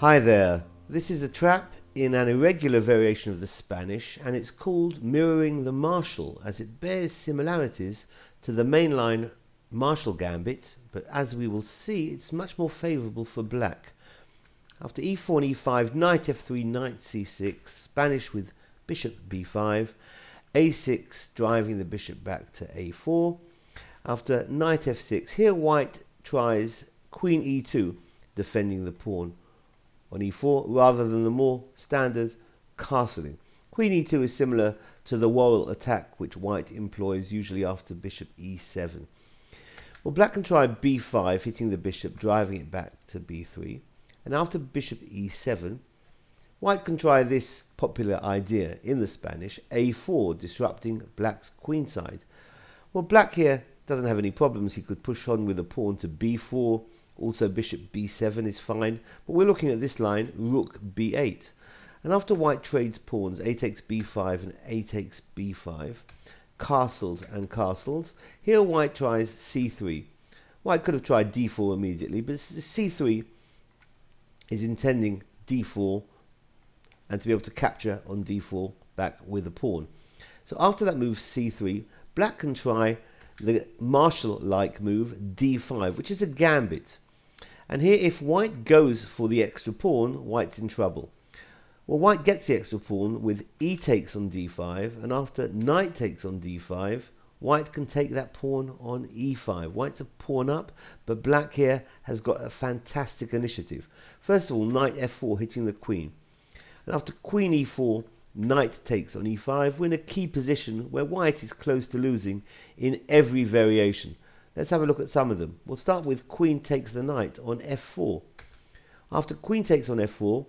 Hi there, this is a trap in an irregular variation of the Spanish, and it's called mirroring the Marshall as it bears similarities to the mainline Marshall gambit, but as we will see it's much more favourable for black. After e4 and e5, knight f3, knight c6, Spanish with bishop b5, a6 driving the bishop back to a4. After knight f6, here white tries queen e2, defending the pawn on e4 rather than the more standard castling. Queen e2 is similar to the wall attack which white employs usually after bishop e7. Well, black can try b5, hitting the bishop, driving it back to b3. And after bishop e7, white can try this popular idea in the Spanish, a4, disrupting black's queenside. Well, black here doesn't have any problems. He could push on with a pawn to b4. Also bishop b7 is fine, but we're looking at this line, rook b8. And after white trades pawns, a takes b5 and a takes b5, castles and castles, here white tries c3. White could have tried d4 immediately, but c3 is intending d4 and to be able to capture on d4 back with a pawn. So after that move c3, black can try the Marshall-like move d5, which is a gambit. And here if white goes for the extra pawn, white's in trouble. Well, white gets the extra pawn with e takes on d5, and after knight takes on d5, white can take that pawn on e5. White's a pawn up, but black here has got a fantastic initiative. First of all, knight f4 hitting the queen. And after queen e4, knight takes on e5. We're in a key position where white is close to losing in every variation. Let's have a look at some of them. We'll start with queen takes the knight on f4. After queen takes on f4,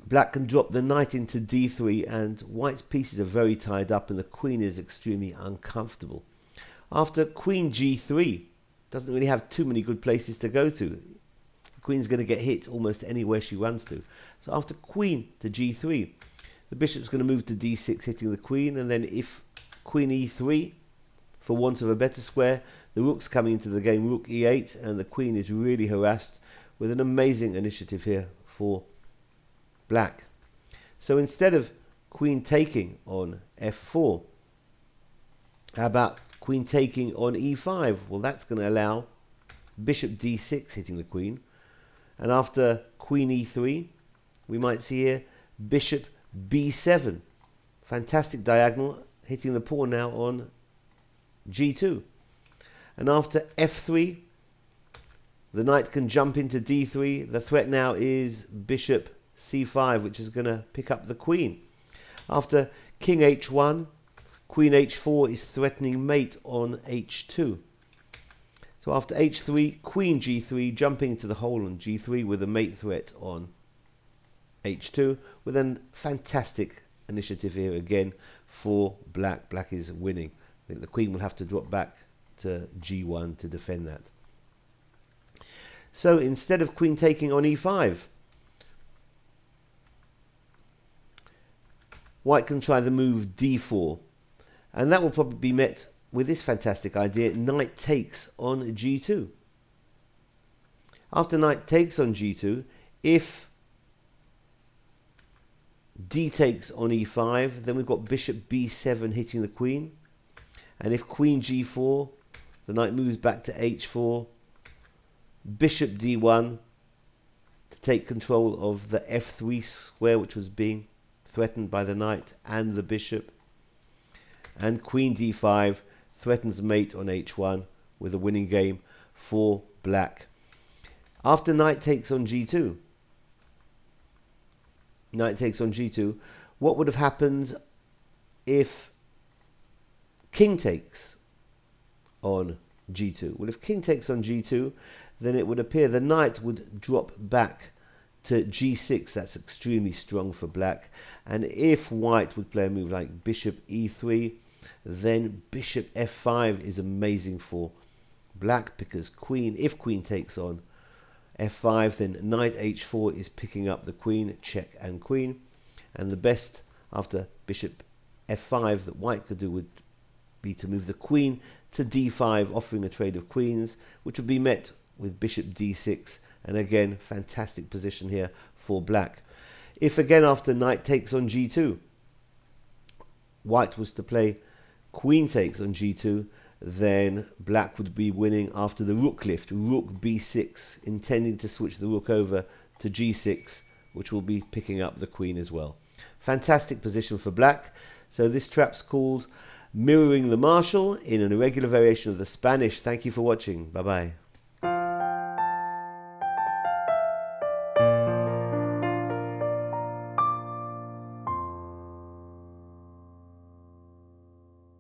black can drop the knight into d3, and white's pieces are very tied up and the queen is extremely uncomfortable. After queen g3, doesn't really have too many good places to go to. The queen's going to get hit almost anywhere she runs to. So after queen to g3, the bishop's going to move to d6, hitting the queen, and then if queen e3, for want of a better square, the rook's coming into the game, rook e8, and the queen is really harassed, with an amazing initiative here for black. So instead of queen taking on f4, how about queen taking on e5? Well, that's going to allow bishop d6 hitting the queen, and after queen e3, we might see here bishop b7. Fantastic diagonal, hitting the pawn now on g2. And after f3, the knight can jump into d3. The threat now is bishop c5, which is going to pick up the queen. After king h1, queen h4 is threatening mate on h2. So after h3, queen g3, jumping into the hole on g3 with a mate threat on h2, with a fantastic initiative here again for black. Black is winning. I think the queen will have to drop back to g1 to defend that. So instead of queen taking on e5, white can try the move d4, and that will probably be met with this fantastic idea, knight takes on g2. After knight takes on g2, if d takes on e5, then we've got bishop b7 hitting the queen, and if queen g4, the knight moves back to h4, bishop d1 to take control of the f3 square which was being threatened by the knight and the bishop, and queen d5 threatens mate on h1 with a winning game for black. After knight takes on g2, what would have happened if king takes on g2? Well, if king takes on g2, then it would appear the knight would drop back to g6. That's extremely strong for black. And if white would play a move like bishop e3, then bishop f5 is amazing for black, because if queen takes on f5, then knight h4 is picking up the queen, check and queen. And the best after bishop f5 that white could do would be to move the queen to d5, offering a trade of queens, which would be met with bishop d6 And again, fantastic position here for black. If again after knight takes on g2, white was to play queen takes on g2, then black would be winning after the rook lift, rook b6, intending to switch the rook over to g6, which will be picking up the queen as well. Fantastic position for black. So this trap's called Mirroring the Marshal in an irregular variation of the Spanish. Thank you for watching. Bye-bye.